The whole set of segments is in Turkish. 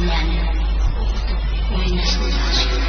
kalian untuk melunasi rahasia.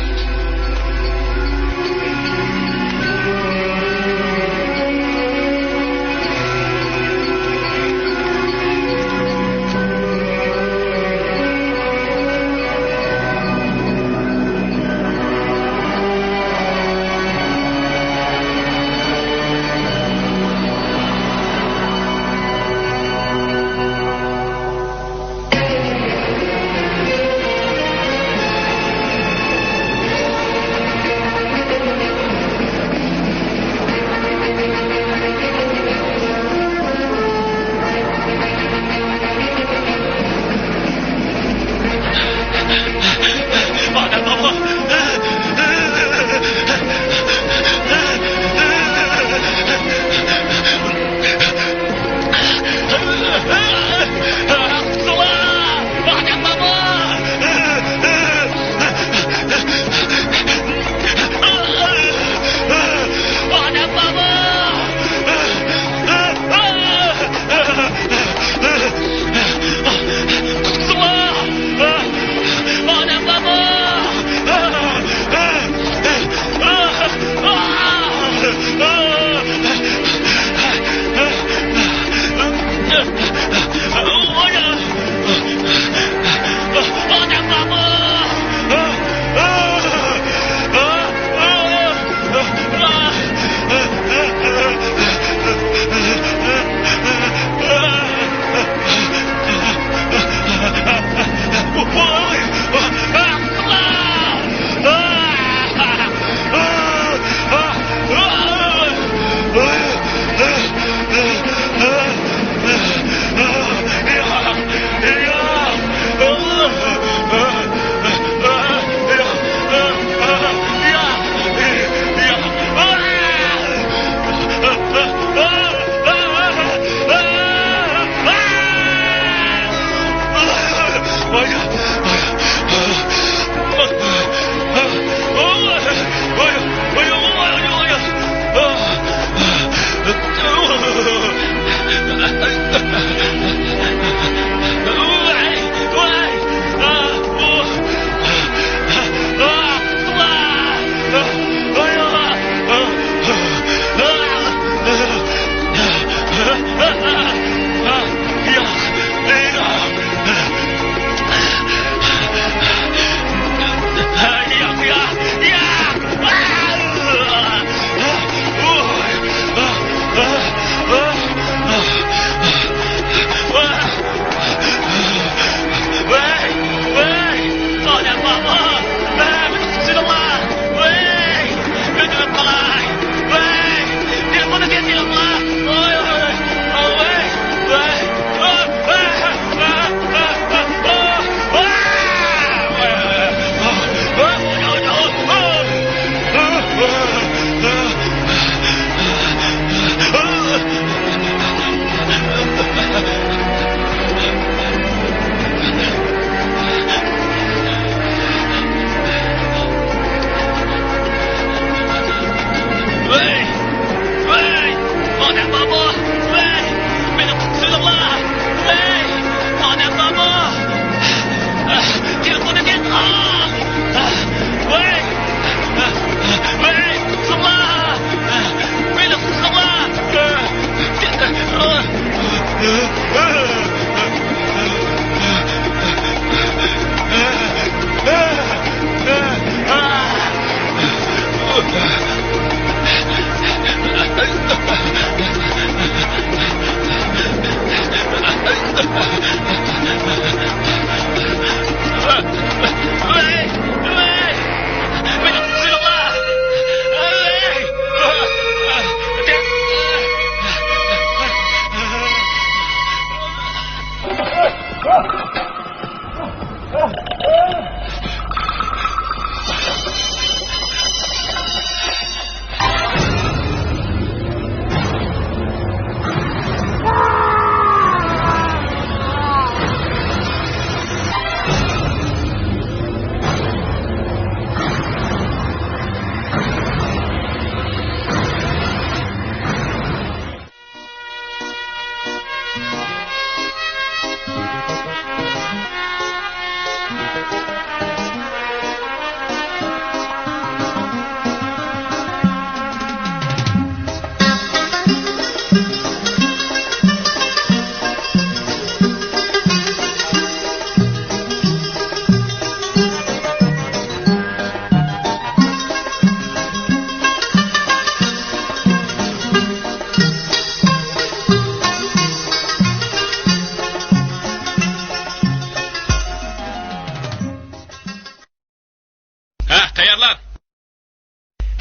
Tayyorlan.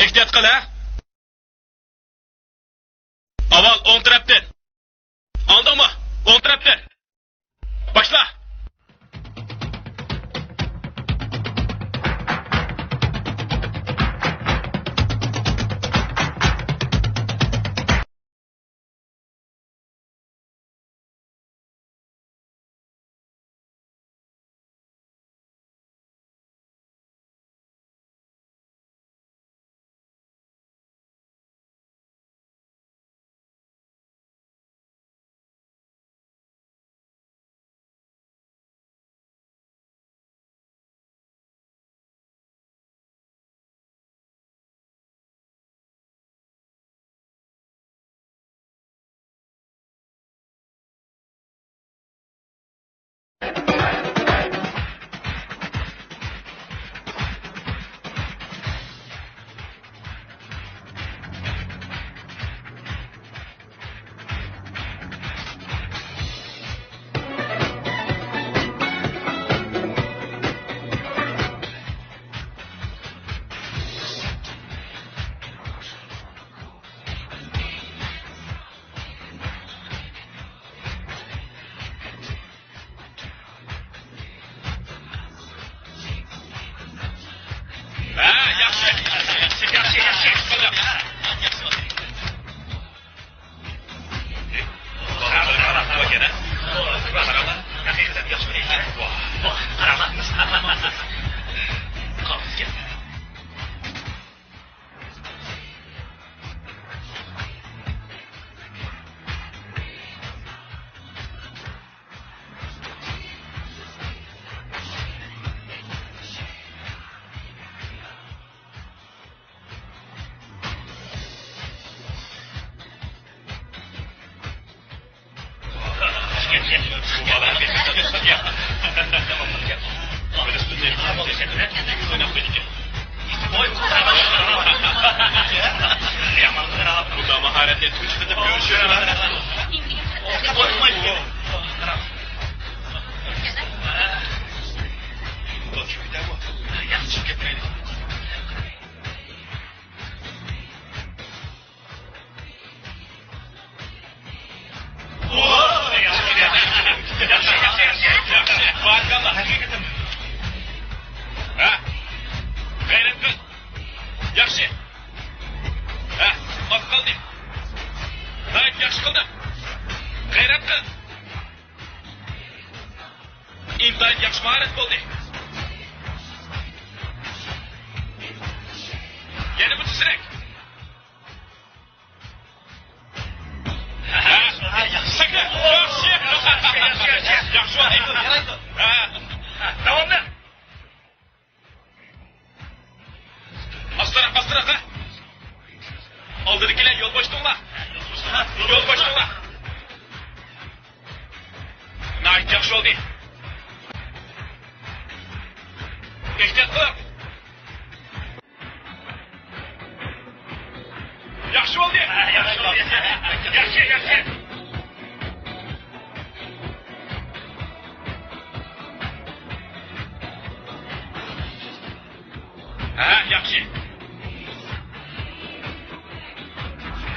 Ehtiyot qil, ha? Avval o'ng tarafdan. Oldingmi? O'ng tarafdan. Boshla. Bunda maharetle tüçküdüp görüşüyorlar. Barakallah. Hakikaten. Ha? Gayret qil. Yaxshi. Ha, ot qildik. Gayet yaxshi qildi. Gayret qil. İntayin yaxshi maharet bo'ldi. Yana bu tizrak. Yaxshi. Yaxshi oldi. Davomla. Astırak ha. Aldırıkiler yol boşluğuna. Yol boşluğuna. Nait yaxşı oldu. Ehtiyat qilib. Yaxshi oldu. Yaxshi. Ha, yaxshi.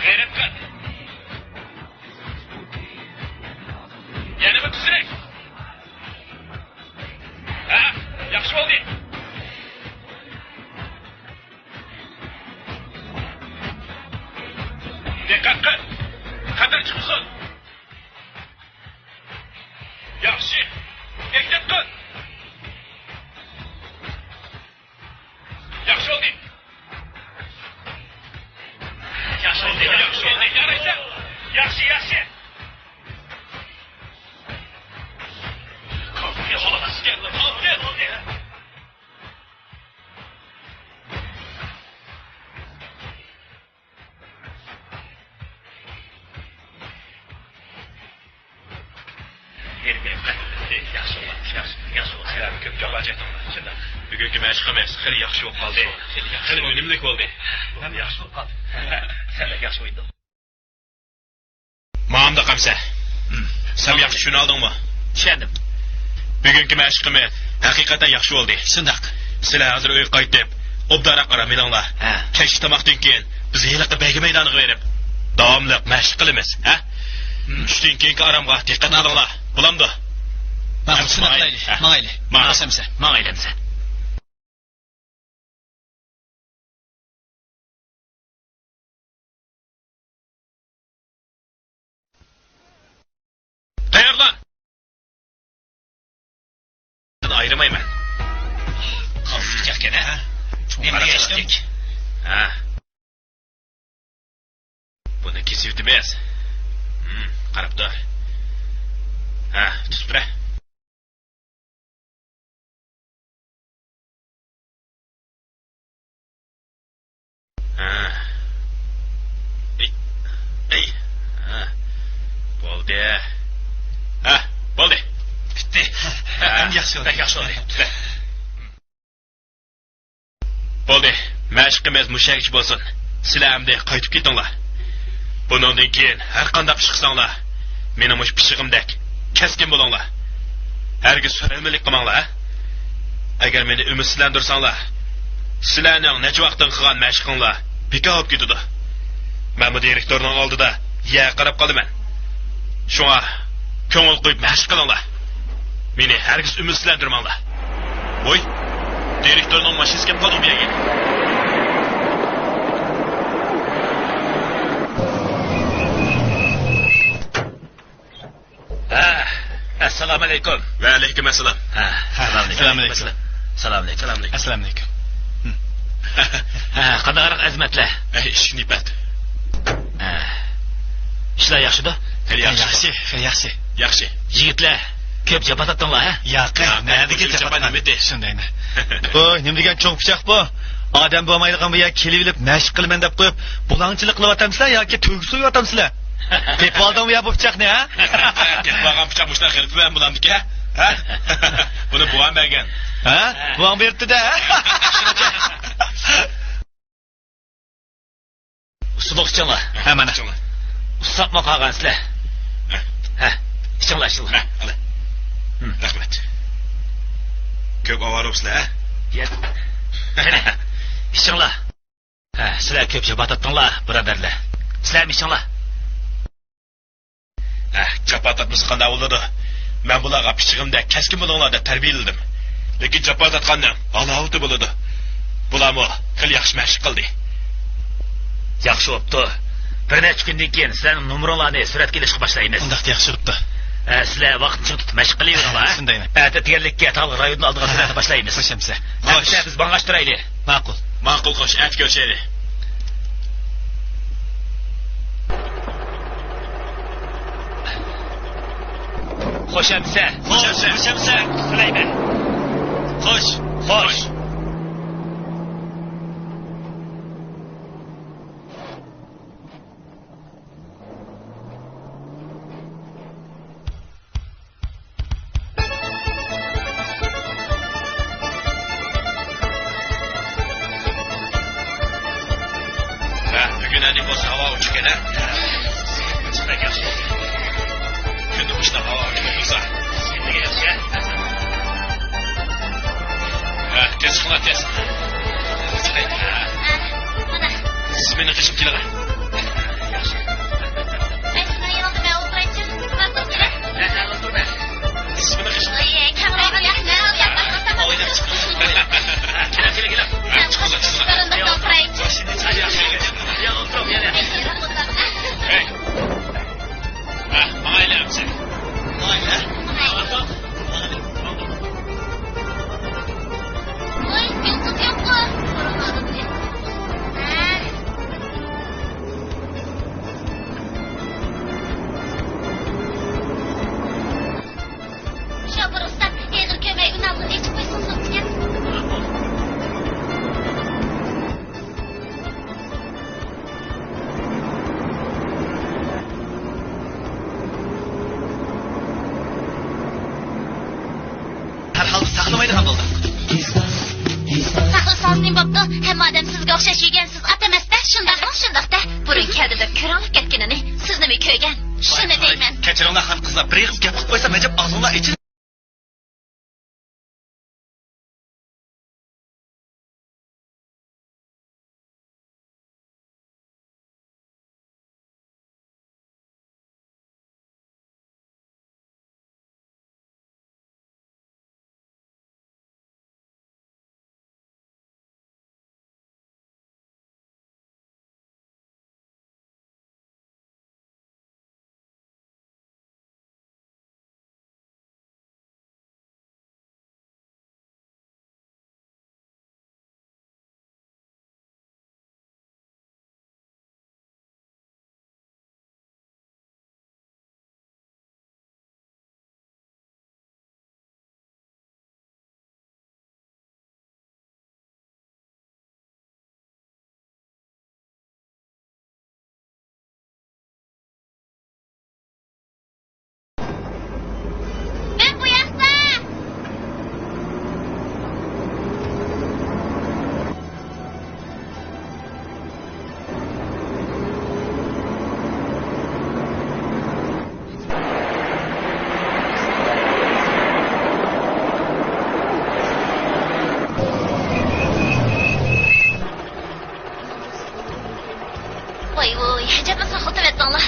Gayret qil. Yana bir tuzrak. Ha, yaxshi bo'ldi. Diqqat qil. Qadar chiqsin. Yaxshi. Ehtiyot qil. Yaxshi oldu. Yaxshi bo'ldi. Sizlarni ko'p javob shunda. Bugungi mashqimiz xili yaxshi bo'lib qoldi. Xili unumli bo'ldi. Yaxshi bo'lib qoldi. Senlar yaxshi o'yinding. Ma'amda qamsa. Sen yaxshi tushuna oldingmi? Tushundim. Bugungi mashqimiz haqiqatan yaxshi bo'ldi. Shundaq. Sizlar hozir uyga qaytib, obdara qaramaydilar. Kechki tomoqdan keyin biz heliqi bayga maydoniga berib, davomli mashq qilamiz, ha? Tushdan keyingi oromga diqqat qilinglar. Bo'lamdi? Ma'qul, shuna qilaylik. Ma'yli. Ma'ylimsa. Tayyorlan. Ayırmayman. Kalkacak gene ha? Nemli geçtik. Ha. Bunu kesivdimiz. Qarab dur. Ha, tutib tura. Ha. Ey. Ha. Bo'ldi. Ha, bo'ldi. Bitti. Endi yaxshi oldu. Yaxshi oldu. Bo'ldi. Mashqimiz mushakich bo'lsin. Sizlar hamda qaytib ketinglar. Bundan keyin har qanday ish qilsanglar, mening mush pishig'imdek keskin bo'linglar. Hargiz so'ralmalik qilmanglar. Agar meni umidsizlantirsanglar, sizlarning necha vaqtdan qilgan mashqinglar bekor bo'lib ketadi. Men bu direktorning oldida ya qarab qolaman. Shunga ko'ngil qo'yib mashq qilinglar. Meni hargiz umidsizlantirmanglar. Voy, direktorning mashinasi kim qoldi bu yerga? Assalomu alaykum. Va alaykum assalom. Assalomu alaykum. Assalomu alaykum. Assalomu alaykum. Qanaqaroq azmatlar? Shunipat. Ishlar yaxshida? Yaxshi, yaxshi. Yaxshi. Yigitlar, ko'p japat atdinglar, ha? Yo'q, nadiga japat atmadi. Shundaymi? Voy, nima degan cho'ng pichoq bu? Odam bo'lmaydigan bu yerga kelib olib, mashq qilman deb qo'yib, bulangchilik qilyapsizlar yoki to'g'ri so'yyapsizlar? Tep oldin ya bu pichoqni, ha? Tep olgan pichoq mushlar xilib bilan bo'lamdiki, ha? Buni buvam bergan. Ha? Buvam berdi-da. Usuloqchilar. Ha, mana. Usatma qolgansizlar. Ha, ichinglar, ichinglar. Ha, rahmat. Ko'p ovoribsizlar, ha? Yet. Qani, ichinglar. Ha, sizlar ko'p jabat atdinglar, birodarlar. Sizlar ichinglar. Japat atmasa qanday bo'ladi? Men bularga pichig'imda keskin bo'linglar deb tarbiyaladim. Lekin japat atgandan alohida bo'ladi. Bularmi xil yaxshi mashq qildi. Yaxshi bo'pti. Bir necha kundan keyin sizlarning nomerlarni suratga ilishga boshlaymiz. Undaq yaxshi bo'pti. Sizlar vaqtincha tutib mashq qilaveringlar. Shundaymi? Tayyorlikka tog'li rayonning oldiga suratga boshlaymiz. Xo'shamsa. Xo'sh, biz bangashtiraylik. Ma'qul. Ma'qul, xo'sh, at ko'chaylik. Xo'shamsa. Xo'shamsa. Sulayman. Xo'sh. Xo'sh. Bugun hadi bo'lsa havo o'chgan, ha? Chiqmak yaxshi. Kunni boshdan havo o'chgan. Senga yaxshi. Tez qilat, tez. Siz meni qishib keladi. Yaxshi. Siz meni o'tiraychi. O'tirma. Siz meni qishib. Kameraga yaqin. O'ylab chiqing. Kela. Chiqing. O'tiraychi. Hey. Ailem sen. Aile? Oy, YouTube yok mu? Şapır usta ham bo'ldi. Saqlasanız nima bo'pti? Hamma odam sizga o'xshash yegansiz atamasda, shundaqda. Burun keldi deb ko'rinib ketganini siz nima ko'rgan? Shuni deyman. Kechiringlar ham qizlar, bir qiz gap qilib qo'ysa, majab og'zinglar ichib Ben bu yoqda. Voy, hajabni saqlatib etdinglar.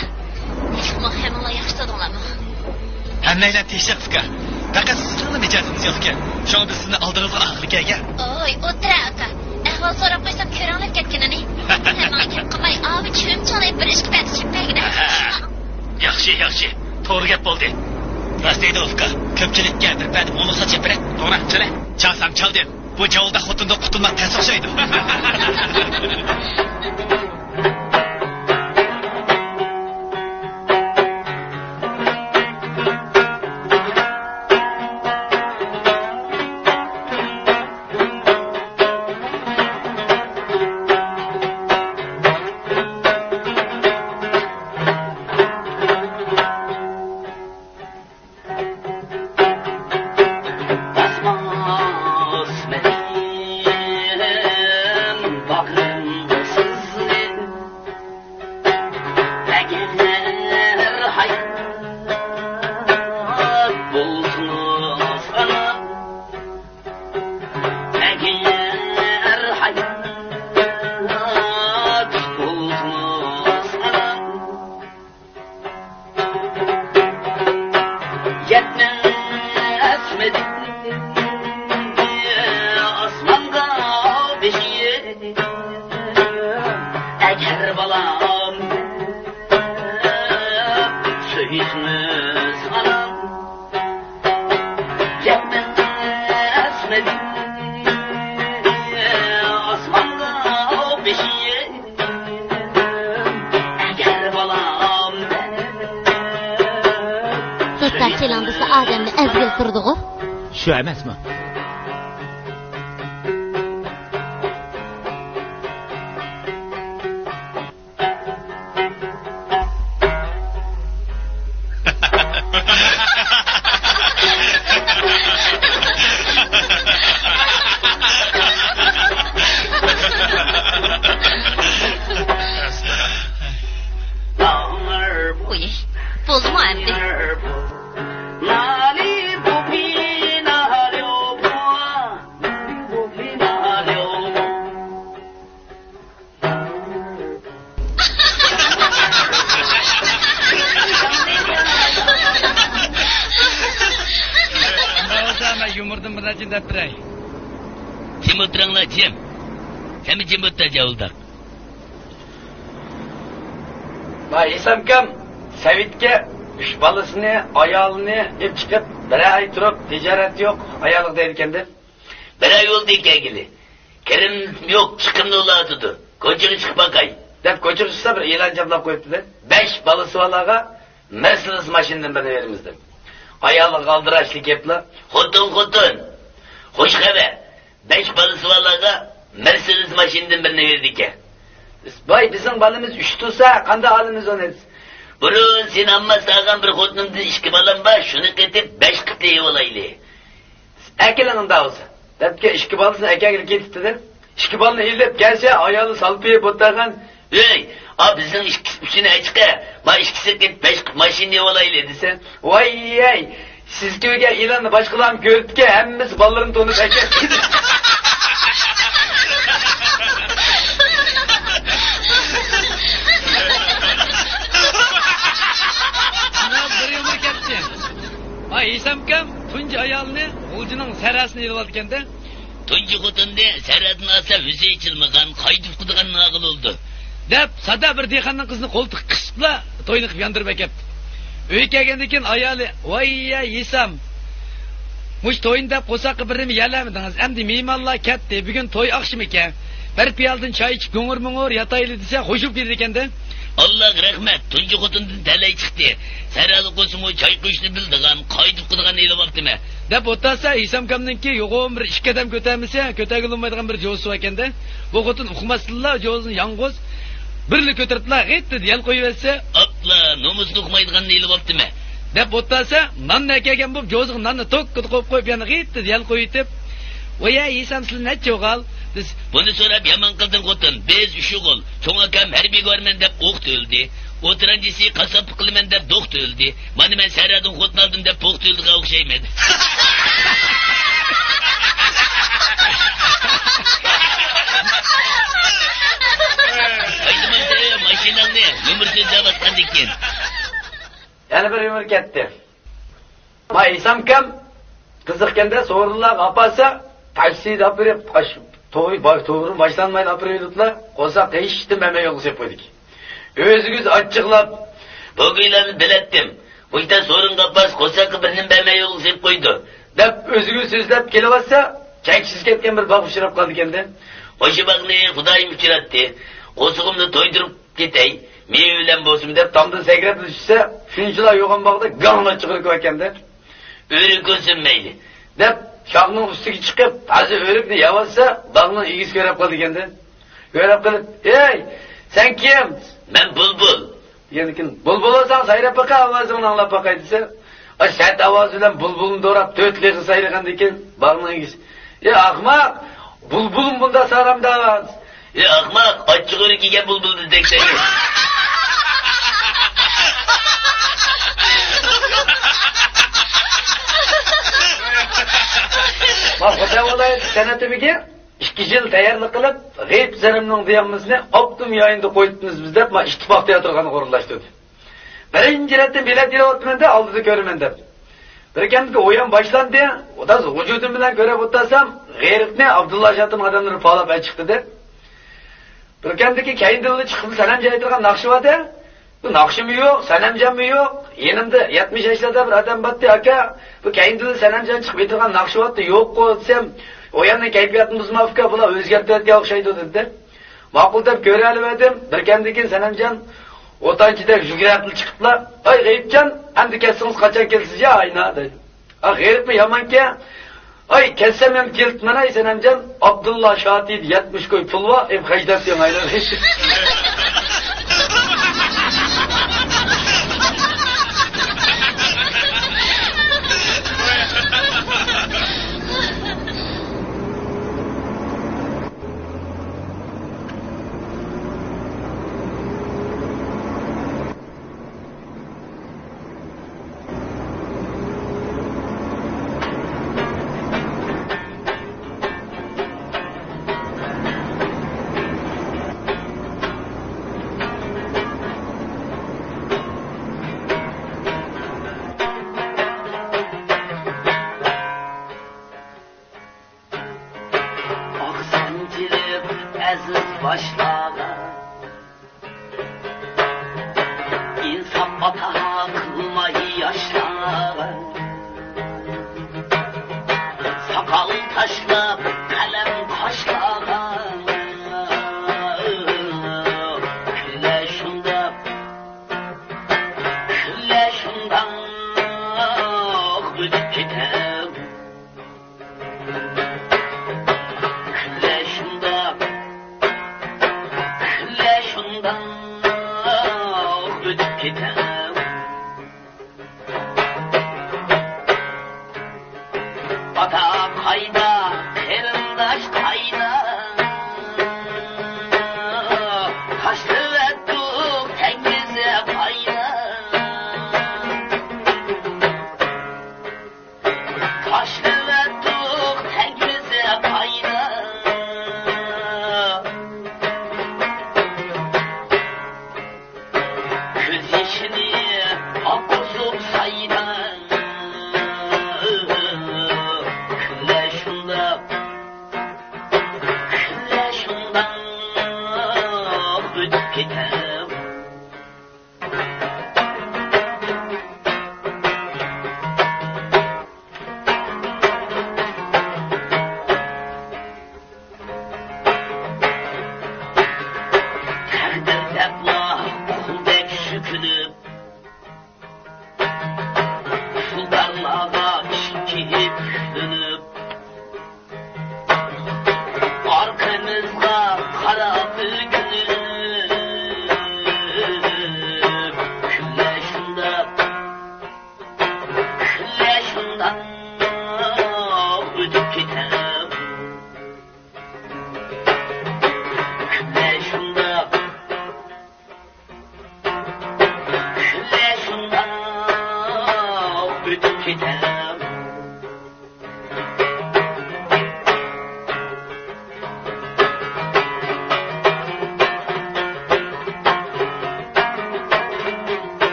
Hamma yaxshi tadinglarmi? hammanglar tekshir fikr. Faqat sizlarning mijozingiz yo'q ekan. Shunga biz sizni oldingizga aqli kelgan. Oy, o'tira aka. Ahvol so'rab qo'ysam ko'rinib ketganini. Hamma gap qilmay, abi chim chalib bir ishga batishib bergida. Yaxshi. To'g'ri gap bo'ldi. Rost deydi Ufka. Ko'pchilikka bir bad bo'lsa chepirak. To'g'ri, chala. Çalsam çaldım. Bu yolda xotunda qutulmak tez o'xshaydi. Kelandisi adamni ezgil turdig'i? Shu emasmi? Uy, bo'ldimi endi? Yumurdim bilan deb biray. Kim o'tiranglar, kim? Hem kim o'tirajavuldak? Vay esamkam Savitga 3 bolasini, ayolini deb chiqib, bir ay turib, tijorat yo'q, ayollik deydi ekanda. Bir ay oldu ikagili. Kerim yok, çıkımlı oladıdı. Koçunu çık bakay. Deb ko'chirishsa bir e'lon jamlab qo'yibdi-da. 5 bolasi bolaga Mercedes mashinadan birini berimizdi. Ayollik g'aldirashli gaplar. Xotun. Hoş haber. 5 balısı vallaga Mercedes maşininden birine verdik ya. Vay bizim balımız 3 tursa qanday alimiz onu? Burun sen amma sağan bir xotunumda 2 balam var. Şunu ketip 5 qıtayı olaylı. Әкелінің дауысы. Дәпке ішкі балысына әкегіл кетіпті де. İşki balını ildep gelse ayağını salpıyıp otargan. Ey, bizim işini açıkla. Ma işkisi git beş maşini olaylı desen. Vay ey, siz köyge ilanı başkalarını görüp ki hemmimiz ballarını tonup ekesiz. Bir yumur ketdi. Ay İsamkam tunji ayolni G'uljining sarasini yig'latganda Tunji xotinni saradni olsa o'zi ichilmagan, qaytib qilgan naql oldu. deb sada bir dehqonning qizini qo'ltiq qisibla to'yni qilib yondirib kelibdi. Uy kelgandan keyin ayoli voy ya Isam mush to'yinda qo'saqi birini yalamidingiz. Endi mehmonlar ketdi. Bugun to'y oqshimi ekan. Bir piyoldan choy ichib go'ngir-mo'ngir yotayli desa qo'shib berdi ekanda. Allah rahmet, tunji xotindan talay chiqdi. Sarali qo'simi choy quyishni bildigan, qaytib qilgan elabaptimi? deb o'tasa Isamkamninki yo'g'on bir ikki qadam ko'tarmasa ko'tagilmaydigan bir jo'si ekanda. Bu xotin uqmasdilar, jo'zini yolg'iz birli ko'taribdilar, g'itdi yel qo'yversa, Abla, nomusni uqmaydigan elabaptimi? deb o'tasa nonni akagan bo'lib jo'ziga nonni tok qo'yib yana g'itdi yel qo'yitib, "Voya Isam siz necha o'g'al?" Biz Bunu so'rab yomon qilding xotin. Biz ushug'ul, cho'ng akam harbiy gorman deb o'q to'ldi. O'tiranjisi qasab qilaman deb do'q to'ldi. Mana men saradin xotin oldim deb po'q to'ldiga o'xshaymaydi. Aytmasa mashinangni yumurta zabatdan ekan. Yani bir yumur ketdi. Ma İsamkam kızıkkende soğurlar apasa taksiydi apırıp toğurun başlanmayın apırıydılar. Kosak hiç de meme yolu sepiydik. Özünüz açıklap. Bu kıylanı bilettim. Bu işte sorun kapaz kosakı birinin beme yolu sep koydu. Dep özünüz sözlep gelivatsa kenksiz ketken bir bak uçurap kaldı kendi. Hoşu bak ne Hudayım uçurattı. Kosuğumda toydurup gitey. Meyvelen bozum dep Tamda segrep düşse şuncular yoğun bakta gağına çıkırık vakende. öğrü gözünmeydi. Dep şahının üstüge çıkıp taze örüp de yavatsa dağının igiz görep kaldı kendi. Görep kalıp ey sen kim? Ben bulbul. Yenikin bulbul olsan sayrap baka avazını anlap bakay dese. O sert avaz bilen bulbulun doğrap tötleri sayrakan diken bağının igiz. Ahmak bulbulun bunda saram da avaz. Ahmak açık örü giygen bulbul dedek seni. Bak Xudo olaydı senatimiga 2 yil tayyorlik qilib, g'ayb zarimning diyamimizni optim yayında qo'yibmiz biz deb, ma ittifoq teatrgani qurilashdi. Birinchi ratim bilet yo'qmanda oldida ko'raman deb. Bir kemga o'yin boshlandi, odas vujudim bilan ko'rib o'tasam, g'ayribni Abdulla Shatim odamlari polab chiqdi deb. Bir kemdagi kayindilni chiqib sanam joytirgan naqshivada, bu naqshim yo'q, sanamjam yo'q. Yenimda 70 yoshlarda bir odam batdi aka, bu kayindilni sanamjam chiqib o'tirgan naqshivada yo'q qo'ysam, o yanning kayfiyatini buzmafka bular o'zgartiradigan o'xshaydi dedi. Ma'qul deb ko'ra olmadim. Bir kemdagi sanamjam o'tanchida yugurib chiqiblar. "Ay g'aybjon, endi kelsangiz qachon kelsiz ya ayna" dedi. "A g'aybmi yomonka? Ay kelsam ham keltman ay sanamjam, Abdulla Shatid 70 ko'y pul va hep hajdab demaylar." Aziz başladı. İnsaf hata kılmayı yaşlar. Sakal taşla kalem kaşlar. Külle şundan ödüp gider.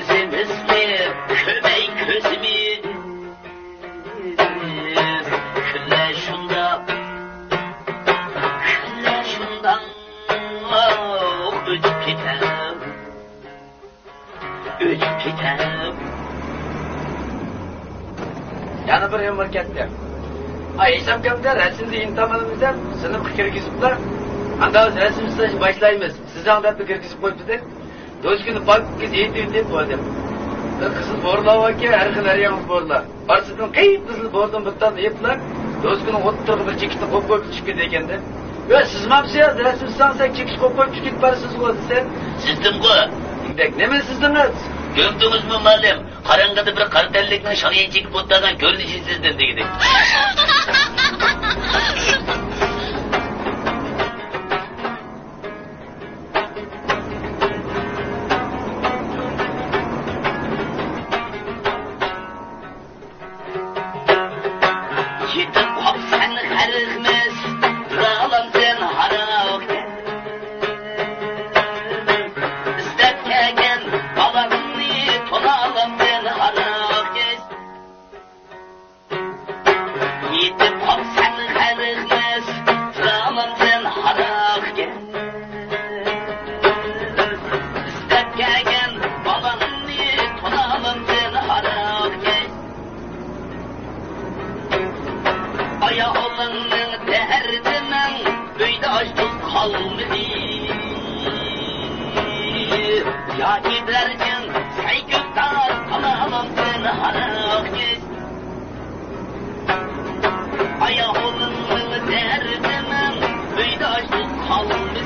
Özümüzle köpek közümüz Külle şunda ötüp gitem Yana bir memleketler. Aysam kamda resimde intimalımızdan sınıf kirgizipler. Anda biz resim staj başlayımız. Siz andatıp kirgizip koyup Doz günü bak kız eğitim deyip koydum. Kızıl borla var ki her gün her yanımız borla. Arsızdan kayıp kızıl bordan bıttan yapılar. Doz günü oturduğu bir çekişte kop koyup çıkıyor degende. Ve siz mapsiyaz resim sansak çekiş kop koyup çıkıp parasız koydu sen. Sizdim ko Dek ne mi sizdiniz? Gördünüz mü malum Karangıda bir kartellikten şalıyın çekip ottadan görünüşün sizden dedik Yetip hop sen karıkmez Dağlam sen harak İstet kegen balanını Tonalam sen harak Yetip hop sen karıkmez Dağlam sen harak İstet kegen balanını Tonalam sen harak Ayağımın derdimin Böyde açtım kalmadı Ya giderken Saygıdan alamam seni harak Ayağımın derdimin Böyde açtım kalmadı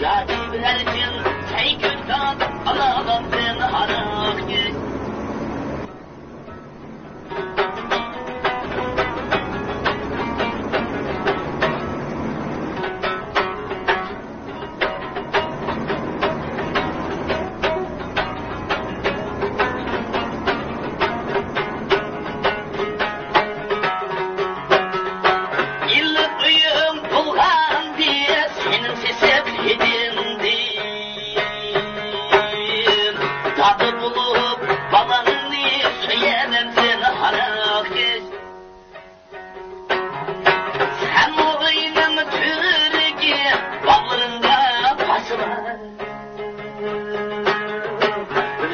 Ya giderken Saygıdan alamam seni harak Yıllık uyum bulgan diye senin sesip edindim Tadı bulup balanını söyleyemem seni harak Sen o benim türüge bağlarında pası var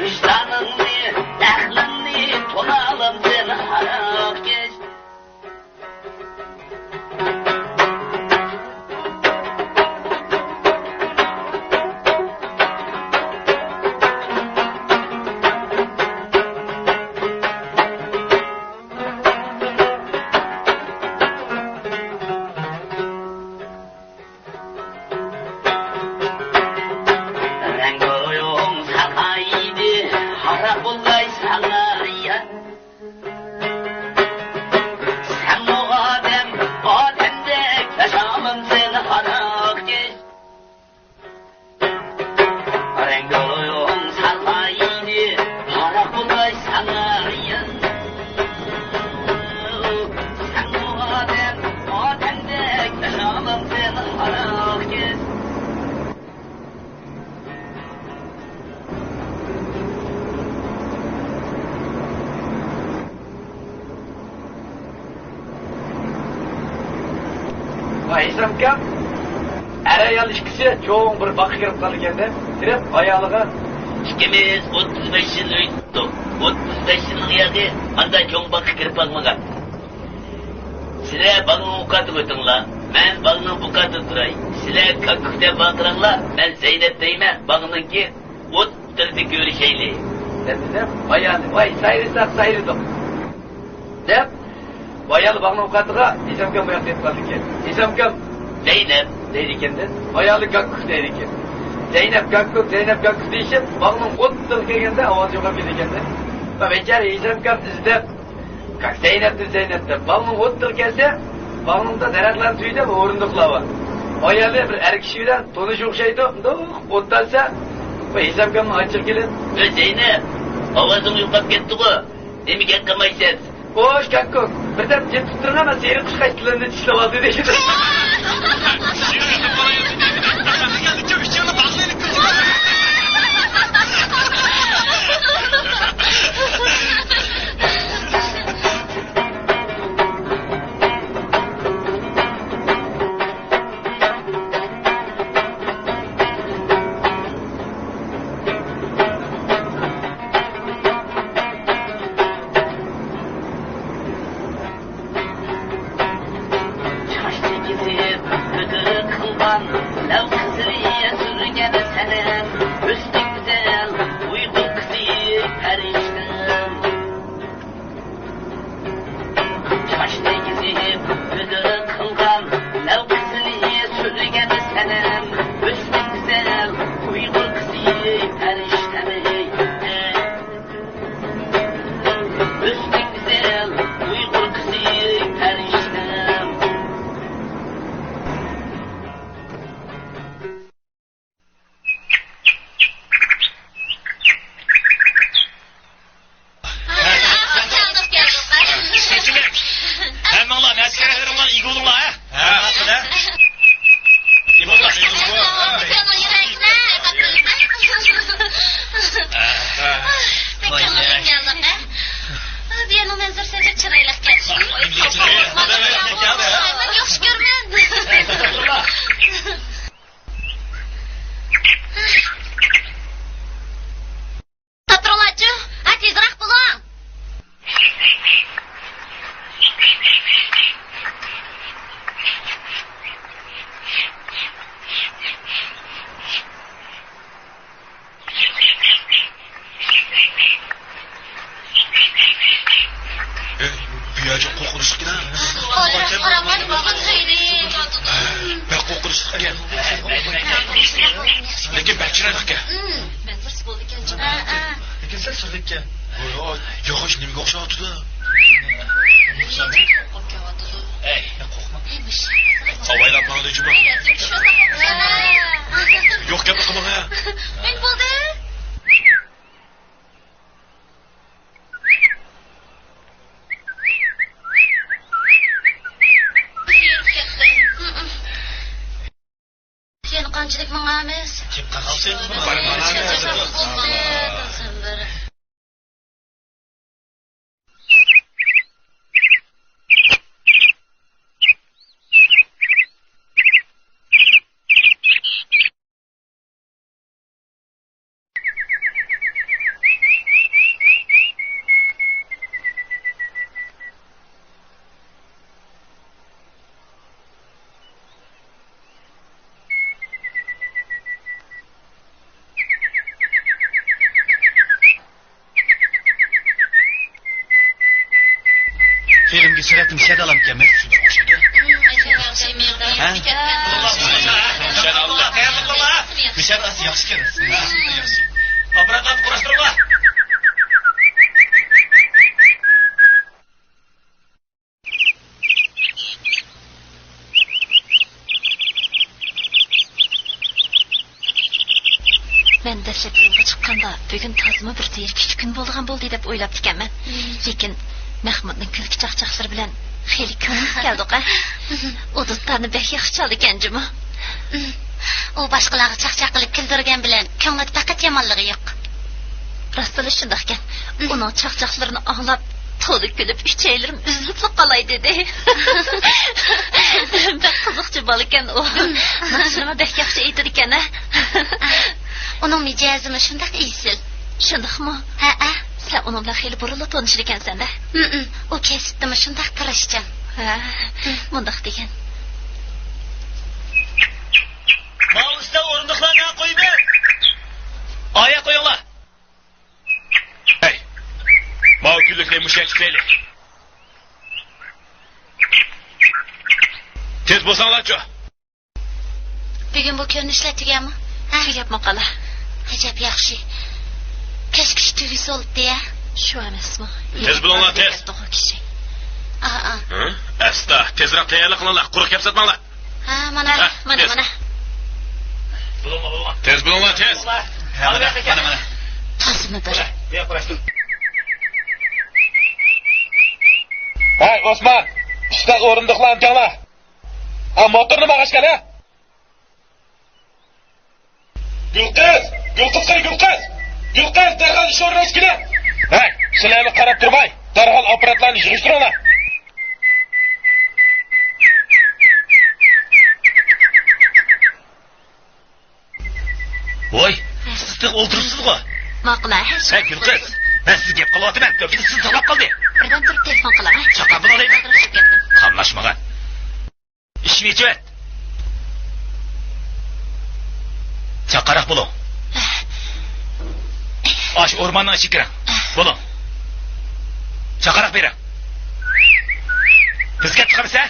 Vicdanını, aklını tonalım seni harak Rengoyum sakaydı, harak olay sana ya Sen o ademde yaşamım seni harak Rengoyum sakaydı, harak olay sana ya Sen o ademde yaşamım seni harak Aysam kam er ayal işkisi çoğun bir bakı girip kalırken Direp ayalığa İkimiz 35 yıl öğüttük. 35 yılın yağı anda çoğun bakı kirip bakmagan. Sile bağının ukatı götünla, ben bağının ukatı duray. Sile kakükte bakıranla, ben Zeynep deyme, bağının ki ot tırdık görüşeyli. Dep ayalı vay sayrısak sayrıdık. Dep ayalı bağının ukatıga İsam kam bayak deyip kalırken İsam kam Zeynep, deydi ekenden ayalı kakük deydi eken. Zeynep kakük deyişip bağının ottıl kelgende avaz yoğa bir ekende. Beçer İsam kam izdep Kak Zeynep'tir. Bağının ottıl kelse bağının da deraklan tüyde orunduqla var. Ayalı bir erkişi bilen tonuş okşaydı. Ottalsa İsam kam açık gelin. ve Zeynep, avazın yuqap ketdi go. Demeyken kamaysiz. Hoş kakuk. Birden jet tutturun ama seyri kuş kaçtılarını dişle aldı dedi. Çok işçiyle bağlayın kızım. chiroyliqqa. Men bir bo'ldi ekan. Lekin sen sirlikka. Yo'q, nimaga o'xshatdi? Ey, qo'rqma. Havoylab mangli juma. Yo'q gap qilma. Men bo'ldi. Sen qanchalik mangamiz? Kim qaqalsin? Filmga suratni shadalam ekanmi? Mishadasi yaxshi kelasiz. Yaxshi. Apparatni kurashtiringlar. Men dastlab yo'lga chiqqanda bugun tozimi bir terkish kun bo'lgan bo'ldi deb o'ylab ekanman. Lekin Mahmudning kulki chaqchaqlari bilan xeyli ko'ngil keldi-a. U do'stlarni bek yaxshi chaldi ekan juma. U boshqalarga chaqchaq qilib kuldirgan bilan ko'ngli faqat yomonligi yo'q. Rostdan shunday ekan. Uning chaqchaqlarini anglab to'liq kulib ichaylarim uzilib qolay dedi. Bak qiziqchi bola ekan u. Nima bek yaxshi aytdi ekan-a. Uning mijozimi shunday isil. Shundaqmi? Ha. Sen onunla xeyli burunla tanışır ekansan da. O kesibdimi shunday tirishchan. Ha, mundaq degan. Mavusda o'rindiqlarni qo'yib ber. Oya qo'yinglar. Hey. Mau kullikni mushak tufayli. Tez bo'lsanglar-chi. Bugun bu ko'rinishlar tuganmi? Tugab maqala. Ajab yaxshi. Keşke tüvisi olup diye. Şu an esma. Tez bulunlar tez. Asta, tezroq tayyorlik qilinglar, quruq gap sotmanglar. Ha, mana. Bulunma. Tez bulunlar, tez. Mana. Tasimidir. Hay, Osman. İşte o'rindiqlarni tangla. Ha, motorni bag'ashgan, ha? Gulqiz. Yulqaz darhol ish o'rnash kerak. Ha, sizlarni qarab turmay, darhol apparatlarni yig'ishtiringlar. Voy, siz o'ltiribsiz-ku. Maqla. Ha, Yulqaz. Men sizga gap qilyapman. Ko'pchilik sizni talab qildi. Birdan turib telefon qilaman. Chaqa bo'laydi. Qamlashmagan. Ishni yechib. Chaqaroq bo'ling. Aş ormandan ichi kiring. Bo'lin. Chaqaroq bering. Bizga chiqamsa?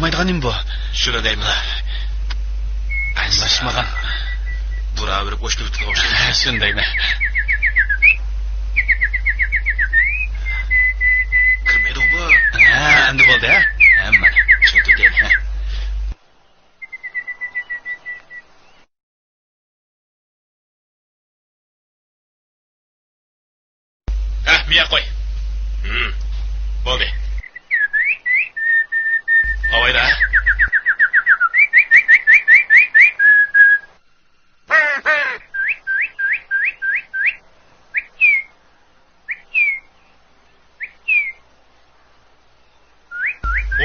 Tanımaydıganim bu. Şunu deyim la. Anlaşmagan. Bura bir boş gibi tutulmuş. Şunu deyim la. Kırmaydı bu. Ha, endi oldu ha. Hemen. Şunu deyim ha. Ha, miya koy. Oldu. Havayda ha.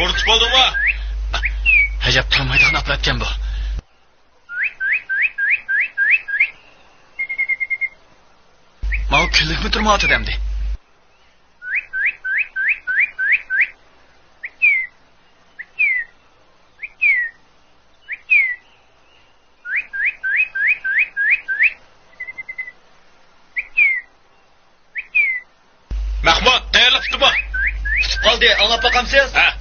Orduç oldu mu? Hacap tanımaydıgan aplatken bu. Mal külük mü durma atı demdi. Mahmut, değerli tuttu mu? Tutup kaldı, anlap bakamsınız. Ha.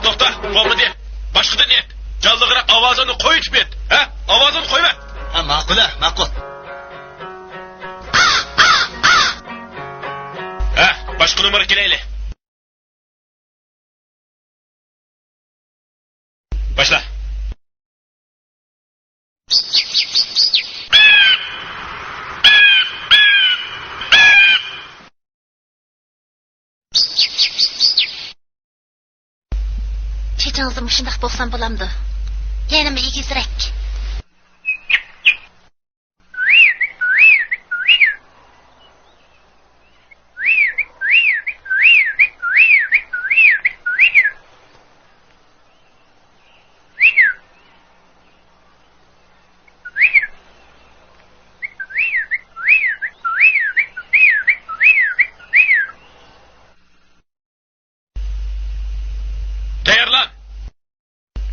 To'xta, bo'lmadi. Boshqadan et. Jallig'iroq ovozini qo'yib bet. Ha? Ovozini qo'yma. Ha, ma'qul. Ha, boshqa numar kelayli. Başla. Çeçinizde muşundaq bolsam bolamdı. Yana mı egizrek? Tayyorlan.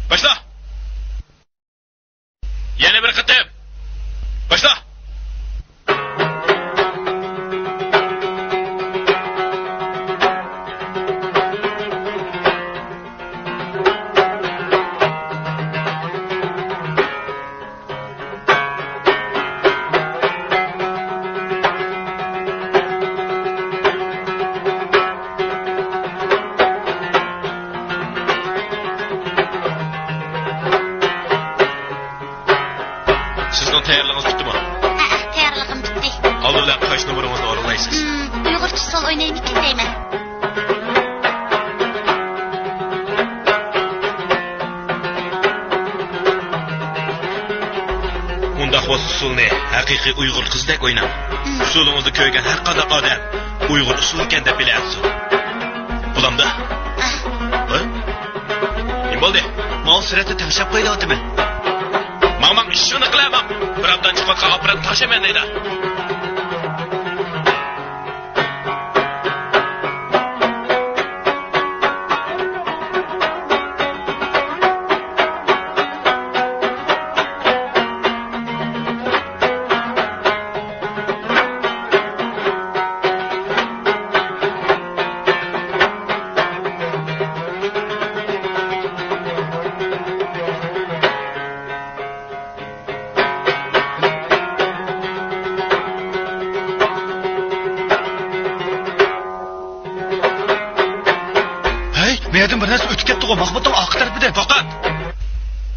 Başla. Yana bir qatam. Başla. Sizning tayyorlig'ingiz bitdimi? Tayyorlig'im bitdi. Aldı bilan qaysi numarangizni o'ralaysiz? Uyg'urcha sol o'ynaymi ketayman. Unda xos usulni haqiqiy Uyg'ur qizdek o'ynang. Usulingizni ko'rgan har qanday odam Uyg'ur usuli ekan deb bilasiz. Bulamda? Ha? Nima bo'ldi? Mal suratni tashlab qo'yayotimi? Mamam ishini qilaman. Bir haftadan chiqib operat tashlaman deydi. Meyadan bir narsa o'tib ketdi qo'y, Mahmudning orqa tarafidan. To'xtat.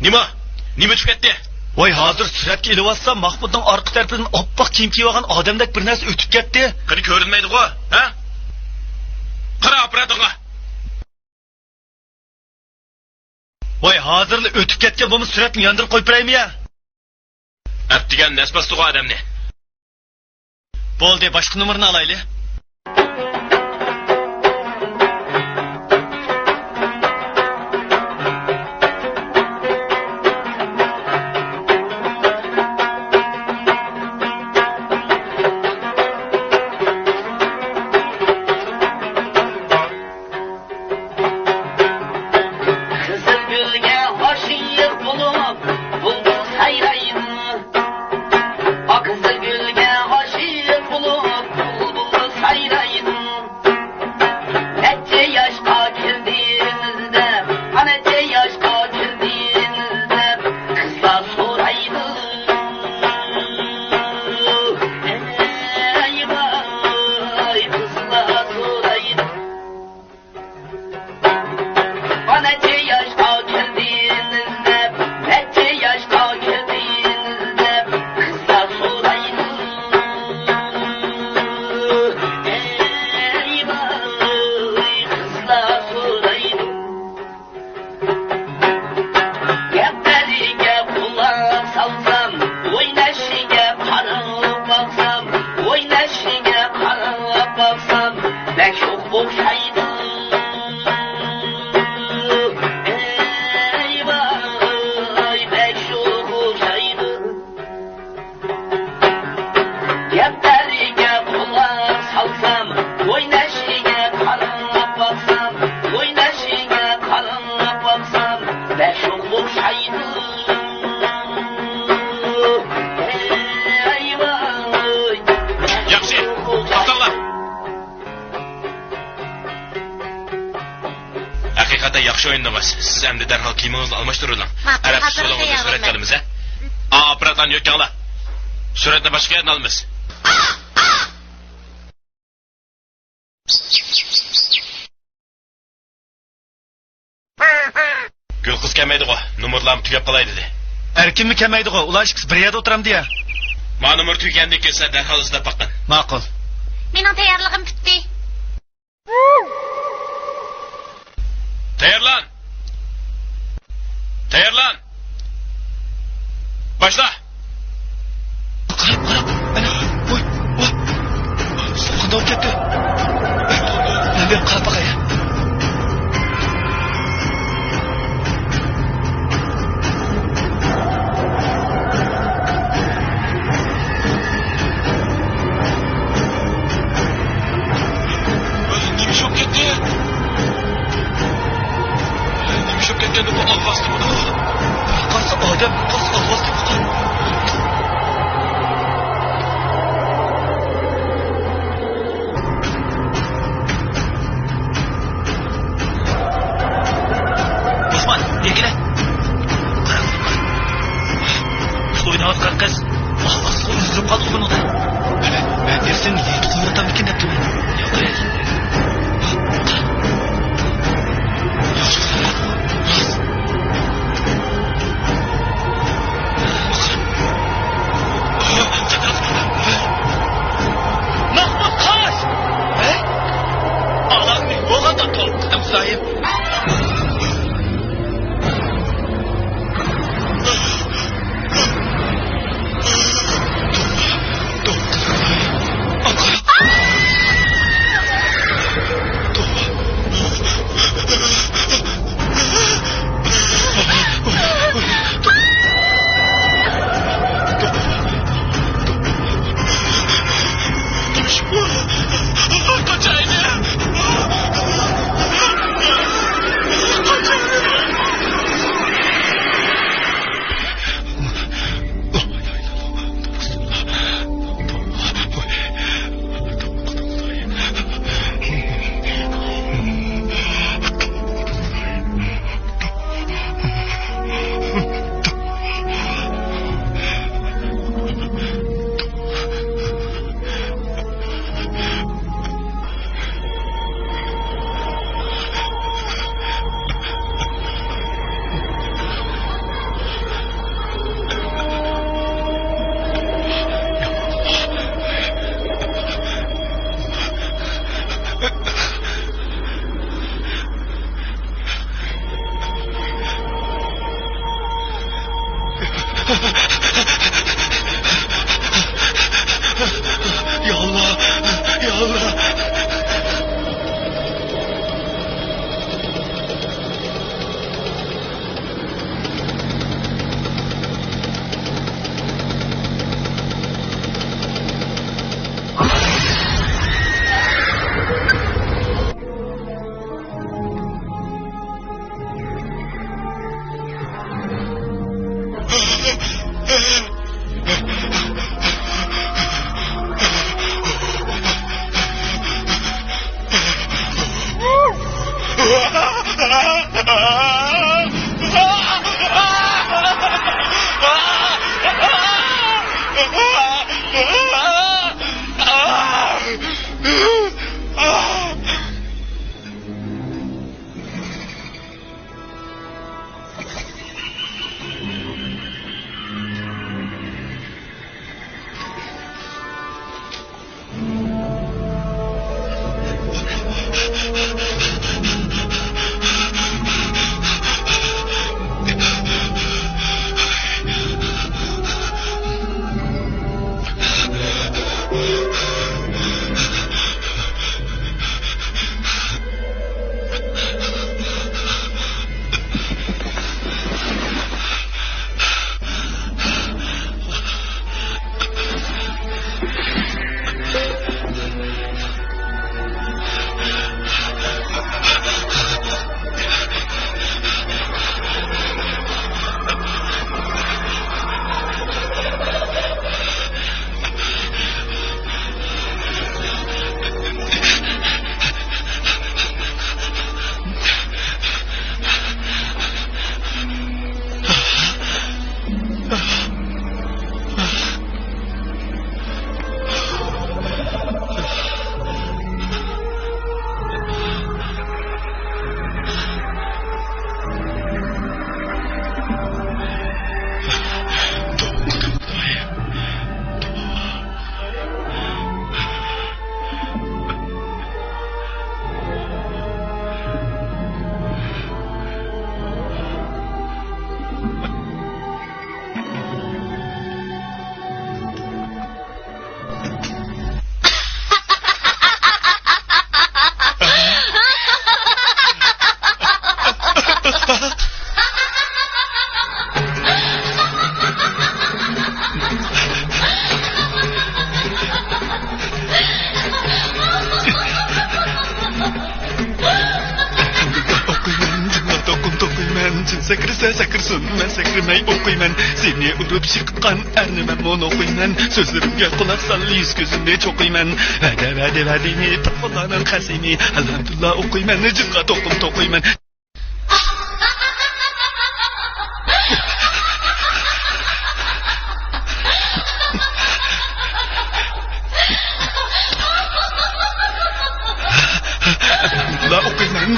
Nima o'tib ketdi? Voy, hozir suratga ilib olsam, Mahmudning orqa tarafidan oppoq kiyim kiyib olgan odamdek bir narsa o'tib ketdi. Qani ko'rinmaydi-ku, ha? Qara apparatga. Voy, hozirli o'tib ketgan bo'lsa suratni yondirib qo'yib beraymi ya? Atdigan nasbasdigan odamni. Bo'ldi, boshqa nomerni olayli. Yaxshi o'yindingiz. Siz endi darhol kiyimingizni almashtiring. Ma'qul, Arab hozir solog'ida tayyorman. surat olamiz, ha? Apparatdan yo'qinglar. Suratni boshqa yerdan olamiz. Gul qiz kelmaydi-ku. Nomerlarni tugab qolay dedi. Erkinmi kelmaydi-ku? Ular ikkisi bir yerda o'tiramdi ya. Ma nomer tugagandan kelsa darhol izlab boqing. Ma'qul. Mening tayyorligim bitdi. Tayyorlan. Tayyorlan. Başla. Qarab. Ana, voy. So'qida olib ketdi. Men qarab boqay. Nima shok ketdi? Nima shok ketdi bu ovozda buni? Qarsa odam, qarsa ovoz chiqdi. Sakırsın, sakırmay okuyman. Seni urup çıkkan ernimem onu okuyman. Sözlerimge kulak sal, yüz gözümde çokuyman. Hadi pırpılanan kasimi. Elhamdülillah okuyman, cıkka tokuyman.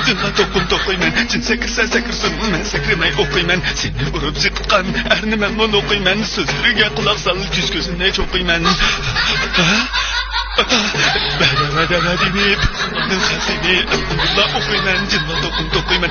Cınla tokuyman. Cın sakırsın, men sakırmay okuyman. Seni urup çıkkan ernimem onu okuyman. Sözlerige kulak sal, yüz gözümde çokuyman. Hadi pırpılanan kasimi. Elhamdülillah okuyman, cınla tokuyman.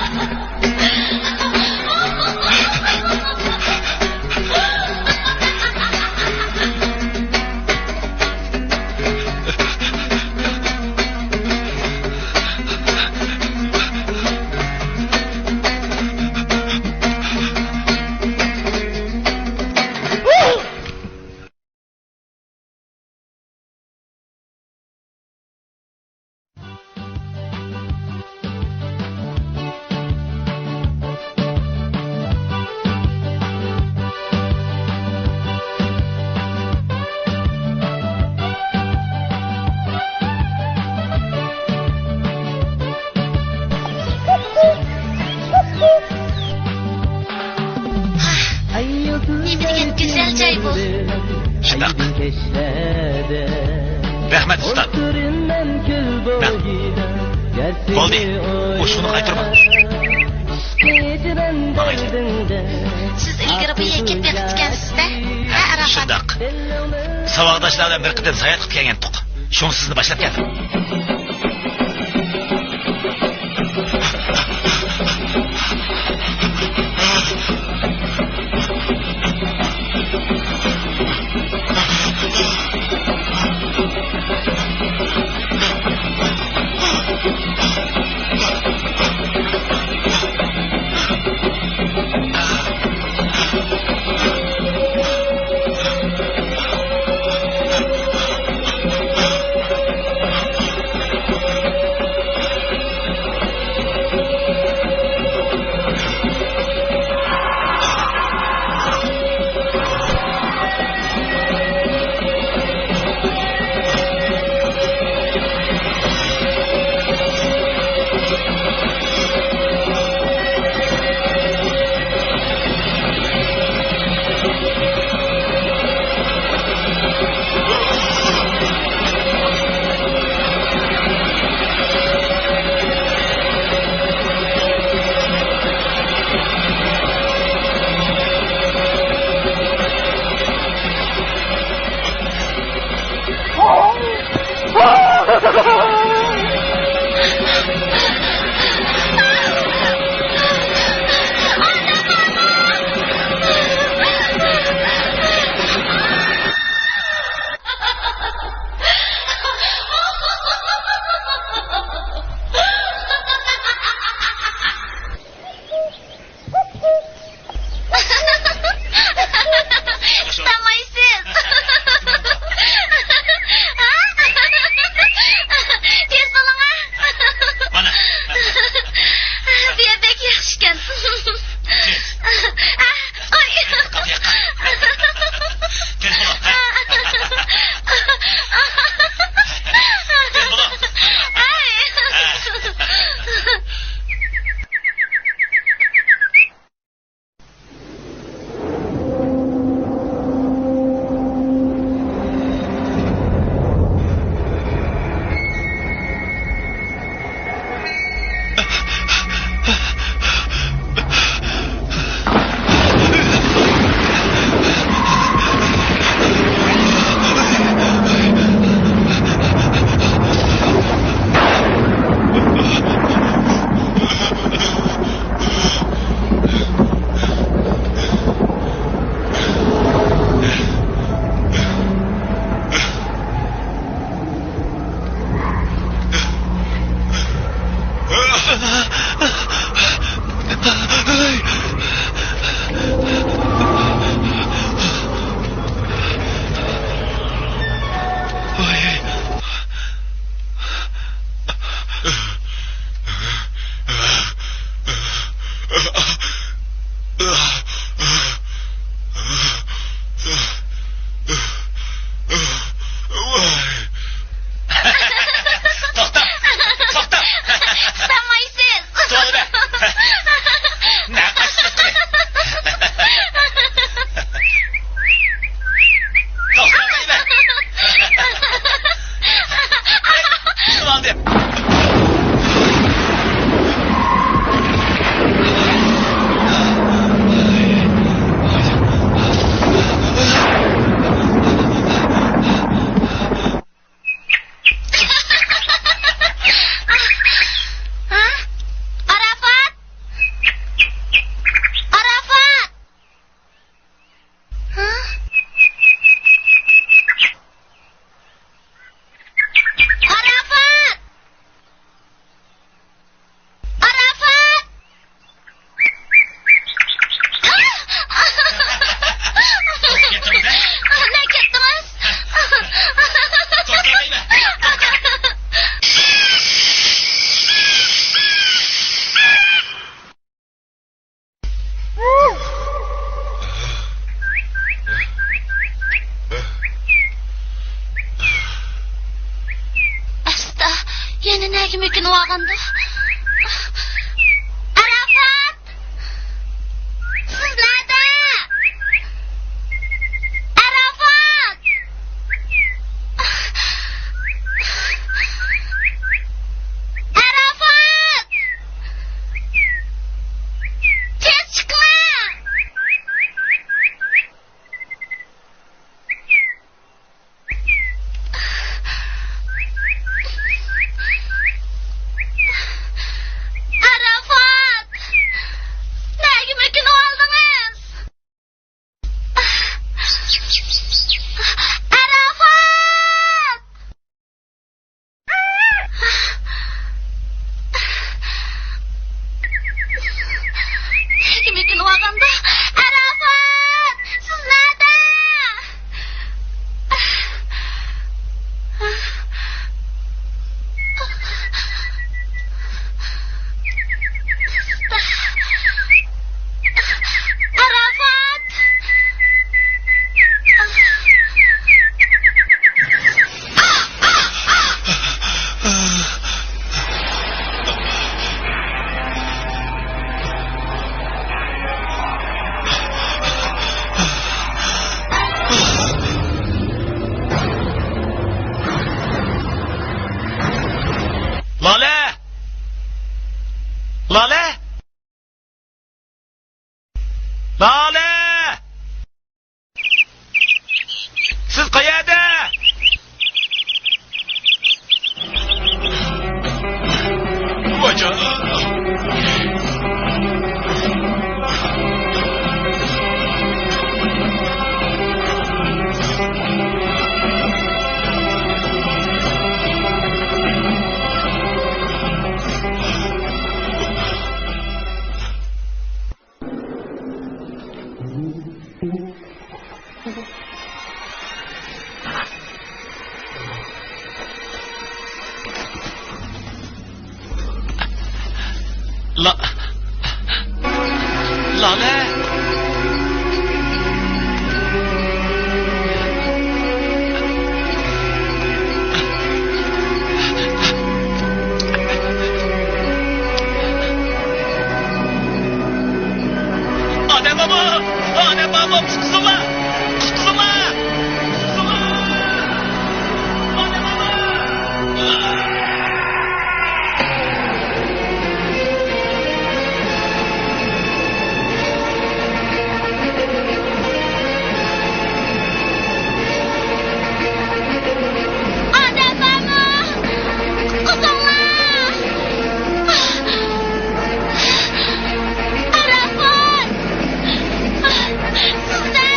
Rahmet usta. Goldi, hoşunu kaytırma. Siz ilgari bu yerga ketib ekansiz-da? Ha, Arafat. Shundoq. Saboqdoshlardan bir qitim sayat qilib kelgandik. Shuni sizni boshlab keldim. mümkün olganda. Arafat! Siz nerede? Arafat! Arafat! Tez çıkma! Siz qayerda? Vaja. Lale. Adem baba, tutsunlar. Adem baba. Arafat! Sizler!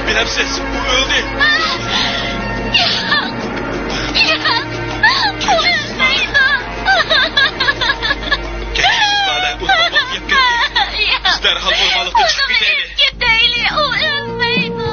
Bilemsiz, bu öldü. Kendisiz bana uzmanlık yapıyor. Derhal ormanlıkta çıkıp gidelim. Gidelim, o ölmeydi.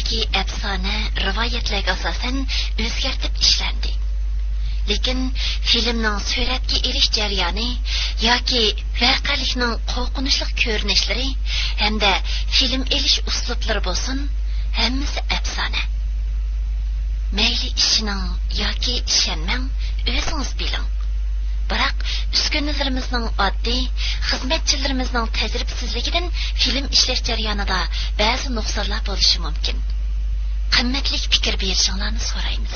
yoki afsona rivoyatlarga asosan o'zgartib ishlandi. Lekin filmning suratga elish jarayoni yoki voqealikning qo'rqinchli ko'rinishlari hamda film elish uslublari bo'lsin, hammasi afsona. Mayli ishining yoki ishonmang, o'zingiz biling. Biroq uskunalarimizning oddiy, xizmatchilarimizning tajribasizligidan film ishlash jarayonida ba'zi nuqsonlar bo'lishi mumkin. Qimmatli fikr berishingizni so'raymiz.